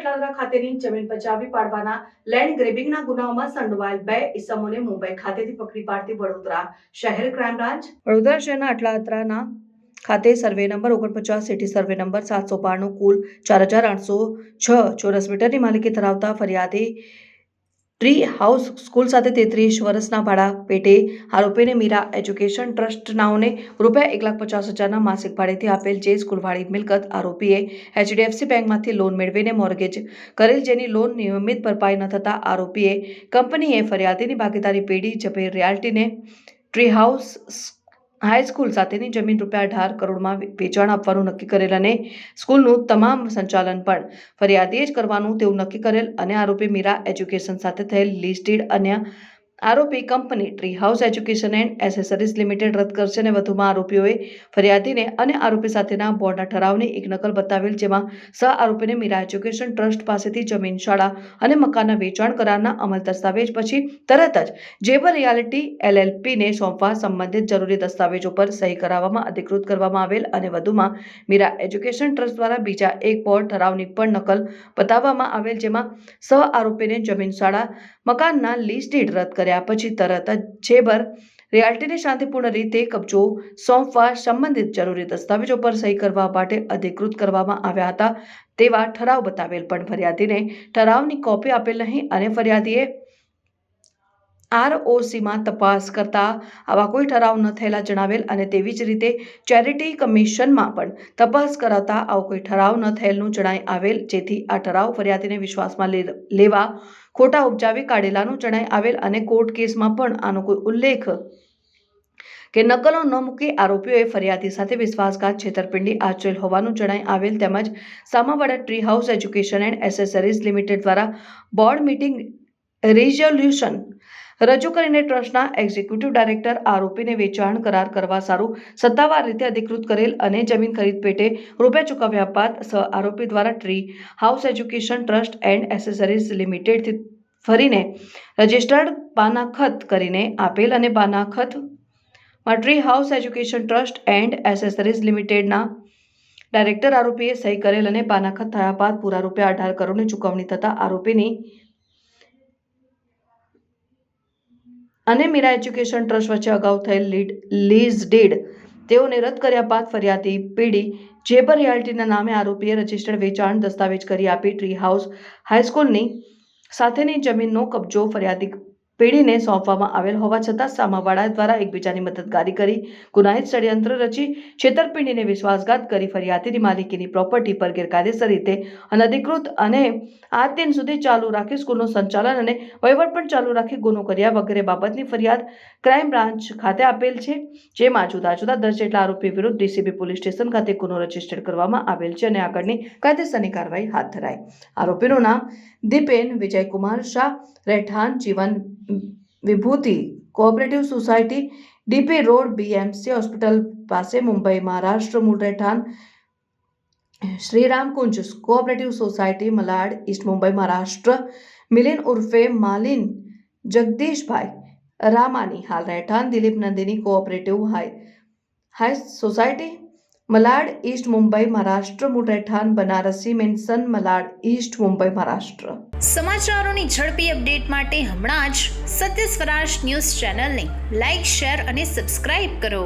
અટલાદરા ખાતેની જમીન પચાવી પાડવાના લેન્ડ ગ્રેબિંગના ગુનાઓમાં સંડોવાયેલ 2 ઇસમોને મુંબઈ ખાતેથી પકડી પાડતી વડોદરા શહેર ક્રાઇમ બ્રાન્ચ વડોદરા શહેરના અટલાદરાના ખાતે survey number 49 city survey number 792 કુલ 4806 ચોરસ મીટરની માલિકી ધરાવતા ફરિયાદી ટ્રી હાઉસ સ્કૂલ સાથે 33 વર્ષના ભાડા પેટે આરોપીને મીરા એજ્યુકેશન ટ્રસ્ટ નાઓને રૂપિયા 1,50,000ના માસિક ભાડેથી આપેલ જે સ્કૂલવાળી મિલકત આરોપીએ HDFC બેંકમાંથી લોન મેળવીને મોર્ગેજ કરેલ, જેની લોન નિયમિત ભરપાઈ ન થતા આરોપીએ કંપનીએ ફરિયાદીની ભાગીદારી પેઢી ઝપેર રિયાલ્ટીને ટ્રી હાઉસ હાઈસ્કૂલ સાથેની જમીન રૂપિયા 18 કરોડમાં વેચાણ આપવાનું નક્કી કરેલ અને સ્કૂલનું તમામ સંચાલન પણ ફરિયાદીએ જ કરવાનું તેવું નક્કી કરેલ અને આરોપી મીરા એજ્યુકેશન સાથે થયેલ લીસ્ટેડ અન્ય આરોપી company tree house education and accessories limited રદ કરશે અને વધુમાં આરોપીઓએ ફરિયાદીને અને આરોપી સાથેના બોર્ડના ઠરાવની એક નકલ બતાવેલ, જેમાં સહ આરોપીને મીરા એજ્યુકેશન ટ્રસ્ટ પાસેથી જમીન, શાળા અને મકાનના વેચાણ કરારના અમલ દસ્તાવેજ પછી તરત જ જેબર રિયાલિટી LLPને સોંપવા સંબંધિત જરૂરી દસ્તાવેજો પર સહી કરાવવામાં અધિકૃત કરવામાં આવેલ અને વધુમાં મીરા એજ્યુકેશન ટ્રસ્ટ દ્વારા બીજા એક બોર્ડ ઠરાવની પણ નકલ બતાવવામાં આવેલ, જેમાં સહ આરોપીને જમીન, શાળા, મકાનના લીઝ ડીડ રદ કર્યા પછી તરત જ જેબર રિયાલ્ટીને શાંતિપૂર્ણ રીતે કબજો સોંપવા સંબંધિત જરૂરી દસ્તાવેજો પર સહી કરવા માટે અધિકૃત કરવામાં આવ્યા હતા તેવા ઠરાવ બતાવેલ, પણ ફરિયાદીને ઠરાવની કોપી આપેલ નહીં અને ફરિયાદીએ ROCમાં તપાસ કરતા આવા કોઈ ઠરાવ ન થયેલા જણાવેલ અને તેવી જ રીતે ચેરિટી કમિશનમાં પણ તપાસ કરાતા આવો કોઈ ઠરાવ ન થયેલનું જણાઈ આવેલ, જેથી આ ઠરાવ ફરિયાદીને વિશ્વાસમાં લેવા ખોટા ઉપજાવી કાઢેલાનું જણાઈ આવેલ અને કોર્ટ કેસમાં પણ આનો કોઈ ઉલ્લેખ કે નકલો ન મૂકી આરોપીઓએ ફરિયાદી સાથે વિશ્વાસઘાત, છેતરપિંડી આચરેલ હોવાનું જણાઈ આવેલ, તેમજ સામાવાડા tree house education and accessories limited દ્વારા બોર્ડ મીટિંગ રિઝોલ્યુશન રજૂ કરીને ટ્રસ્ટના એક્ઝિક્યુટિવ ડાયરેક્ટર આરોપીને વેચાણ કરાર કરવા સારું સત્તાવાર રીતે અધિકૃત કરેલ અને જમીન ખરીદ પેટે રૂપિયા ચૂકવ્યા બાદ સહ આરોપી દ્વારા tree house education trust and accessories લિમિટેડથી ફરીને રજિસ્ટર્ડ બાનાખત કરીને આપેલ અને બાનાખતમાં tree house education trust and accessories લિમિટેડના ડાયરેક્ટર આરોપીએ સહી કરેલ અને બાનાખત થયા બાદ પૂરા રૂપિયા 18 કરોડની ચૂકવણી થતા આરોપીની અને મીરા એજ્યુકેશન ટ્રસ્ટ વચ્ચે અગાઉ થયેલ લીઝ ડીડ તેઓને રદ કર્યા બાદ ફરિયાદી પેઢી જેબર રિયાલ્ટીના નામે આરોપીએ રજિસ્ટર્ડ વેચાણ દસ્તાવેજ કરી આપી ટ્રી હાઉસ હાઈસ્કૂલની સાથેની જમીનનો કબજો ફરિયાદી પેઢીને સોંપવામાં આવેલ હોવા છતાં સામાવાડા દ્વારા એકબીજાની મદદગારી કરી ગુનાહિત ષડયંત્ર રચી છેતરપિંડીને વિશ્વાસઘાત કરી ફરિયાદીની માલિકીની પ્રોપર્ટી પર ગેરકાયદેસર રીતે અનધિકૃત અને આજ દિન સુધી ચાલુ રાખી સ્કૂલનું સંચાલન અને વહીવટ પણ ચાલુ રાખી ગુનો કર્યા વગેરે બાબતની ફરિયાદ ક્રાઇમ બ્રાન્ચ ખાતે આપેલ છે, જેમાં જુદા જુદા 10 જેટલા આરોપી વિરુદ્ધ DCB પોલીસ સ્ટેશન ખાતે ગુનો રજીસ્ટર કરવામાં આવેલ છે અને આગળની કાયદેસરની કાર્યવાહી હાથ ધરાઈ. આરોપીનું નામ દીપેન વિજયકુમાર શાહ, રહેઠાણ જીવન વિભૂતિ cooperative society, DP road, BMC hospital પાસે, મુંબઈ, મહારાષ્ટ્ર. મૂળ રહેઠાણ Shriram Kunj cooperative society, Malad, east Mumbai, Maharashtra. Milin ઉર્ફે માલિન જગદીશભાઈ રામાની, હાલ રહેઠાણ Dilip Nandini cooperative high society, Malad, east Mumbai, Maharashtra. મૂળ રહેઠાણ બનારસી મેન્શન, મલાડ, ઈસ્ટ મુંબઈ, મહારાષ્ટ્ર. સમાચારોની ઝડપી અપડેટ માટે હમણાં જ સત્ય સ્વરાજ ન્યૂઝ ચેનલને લાઇક, શેર અને સબસ્ક્રાઇબ કરો.